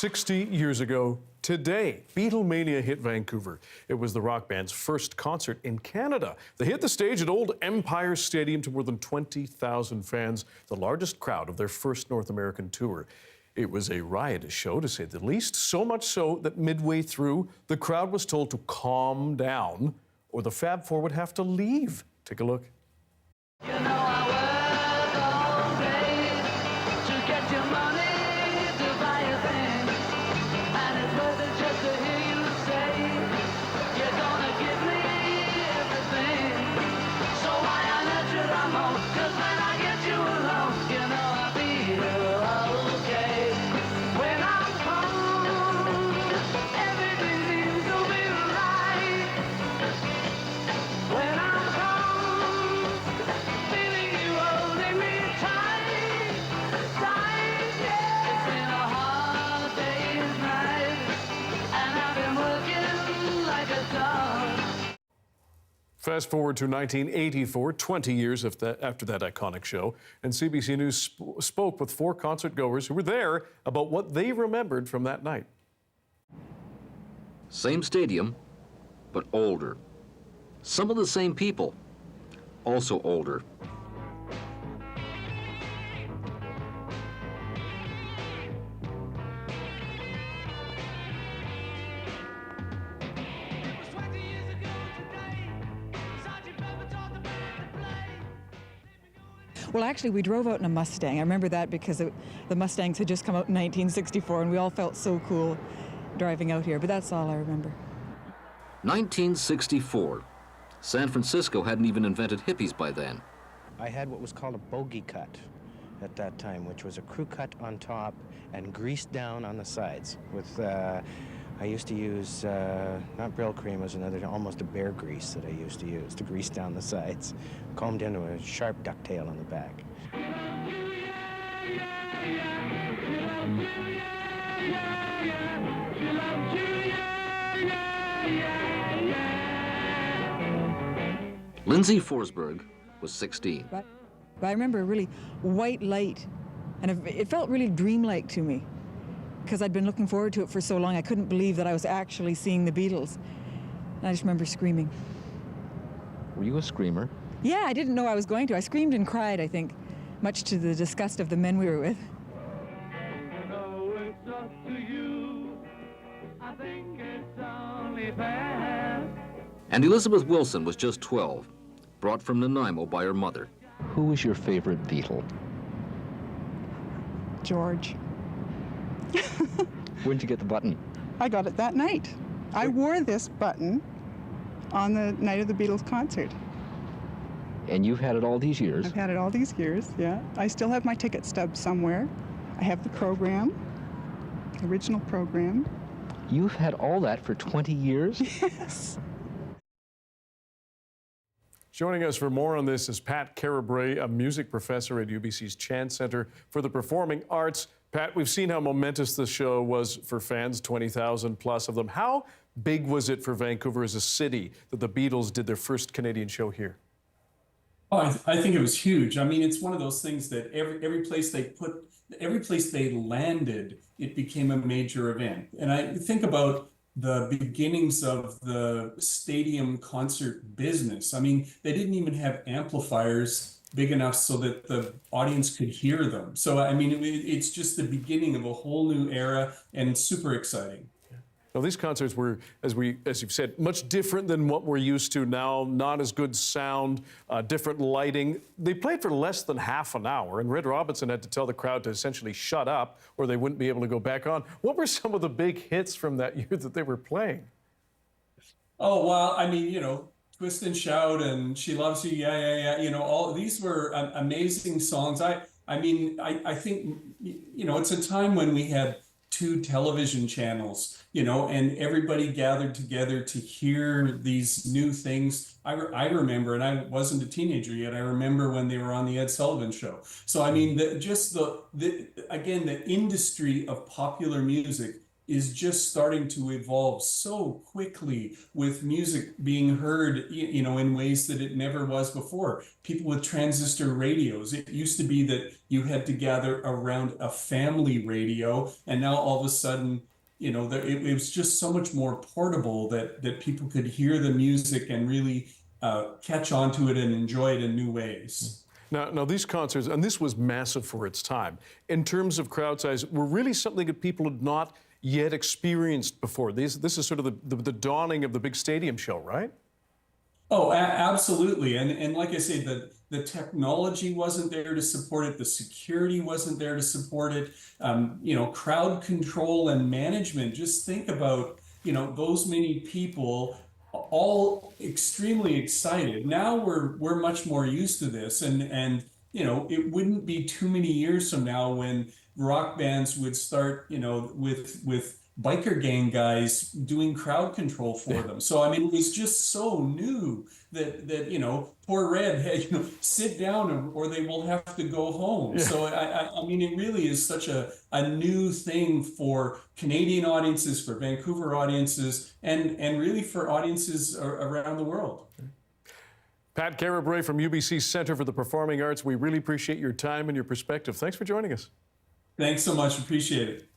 60 years ago today, Beatlemania hit Vancouver. It was the rock band's first concert in Canada. They hit the stage at Old Empire Stadium to more than 20,000 fans, the largest crowd of their first North American tour. It was a riotous show, to say the least, so much so that midway through, the crowd was told to calm down or the Fab Four would have to leave. Take a look. You know I work all day to get your money to buy a thing, and it's worth it just to hear you say you're gonna give me everything. So why on earth should I moan? 'Cause when I get you alone, you know I feel okay. When I'm home, everything seems to be right. When I'm home, feeling you holding me tight, tight, yeah. It's been a hard day's night, and I've been working like a dog. Fast forward to 1984, 20 years after that iconic show, and CBC News spoke with four concert goers who were there about what they remembered from that night. Same stadium, but older. Some of the same people, also older. It was 20 years ago today, Sergeant Pepper taught the band to play. Well, actually, we drove out in a Mustang. I remember that because the Mustangs had just come out in 1964, and we all felt so cool driving out here. But that's all I remember. 1964. San Francisco hadn't even invented hippies by then. I had what was called a bogey cut at that time, which was a crew cut on top and greased down on the sides. With I used to use not Brill cream, it was another, almost a bear grease that I used to use to grease down the sides, combed into a sharp ducktail on the back. Lindsay Forsberg was 16. But I remember a really white light, and it felt really dreamlike to me because I'd been looking forward to it for so long. I couldn't believe that I was actually seeing the Beatles. And I just remember screaming. Were you a screamer? Yeah, I didn't know I was going to. I screamed and cried, I think, much to the disgust of the men we were with. You know it's up to you. I think it's only fair. And Elizabeth Wilson was just 12, brought from Nanaimo by her mother. Who was your favorite Beatle? George. Where'd you get the button? I got it that night. I wore this button on the night of the Beatles concert. And you've had it all these years? I've had it all these years, yeah. I still have my ticket stub somewhere. I have the program, the original program. You've had all that for 20 years? Yes. Joining us for more on this is Pat Carabray, a music professor at UBC's Chan Center for the Performing Arts. Pat, we've seen how momentous the show was for fans, 20,000 plus of them. How big was it for Vancouver as a city that the Beatles did their first Canadian show here? Oh, I think it was huge. I mean, it's one of those things that every place they landed, it became a major event. And I think about the beginnings of the stadium concert business. I mean, they didn't even have amplifiers big enough so that the audience could hear them. So, I mean, it's just the beginning of a whole new era and super exciting. Now, these concerts were, as you've said, much different than what we're used to now. Not as good sound, different lighting. They played for less than half an hour, and Red Robinson had to tell the crowd to essentially shut up, or they wouldn't be able to go back on. What were some of the big hits from that year that they were playing? Oh, well, I mean, you know, Twist and Shout and She Loves You, Yeah, Yeah, Yeah. You know, all these were amazing songs. I mean, I think, you know, it's a time when we had 2 television channels, you know, and everybody gathered together to hear these new things. I remember, and I wasn't a teenager yet, I remember when they were on the Ed Sullivan Show. So, I mean, again, the industry of popular music is just starting to evolve so quickly, with music being heard, in ways that it never was before. People with transistor radios. It used to be that you had to gather around a family radio, and now all of a sudden, it was just so much more portable that people could hear the music and really catch on to it and enjoy it in new ways. Now, these concerts, and this was massive for its time, in terms of crowd size, were really something that people had not yet experienced before. This is sort of the dawning of the big stadium show, right? Oh, absolutely. And like I say, the technology wasn't there to support it. The security wasn't there to support it. Crowd control and management. Just think about, those many people all extremely excited. Now we're much more used to this, and it wouldn't be too many years from now when rock bands would start, with biker gang guys doing crowd control for them. So I mean, it was just so new that poor Red had, sit down or they will have to go home. Yeah. So I mean, it really is such a new thing for Canadian audiences, for Vancouver audiences, and really for audiences around the world. Pat Carabray from UBC Centre for the Performing Arts, we really appreciate your time and your perspective. Thanks for joining us. Thanks so much. Appreciate it.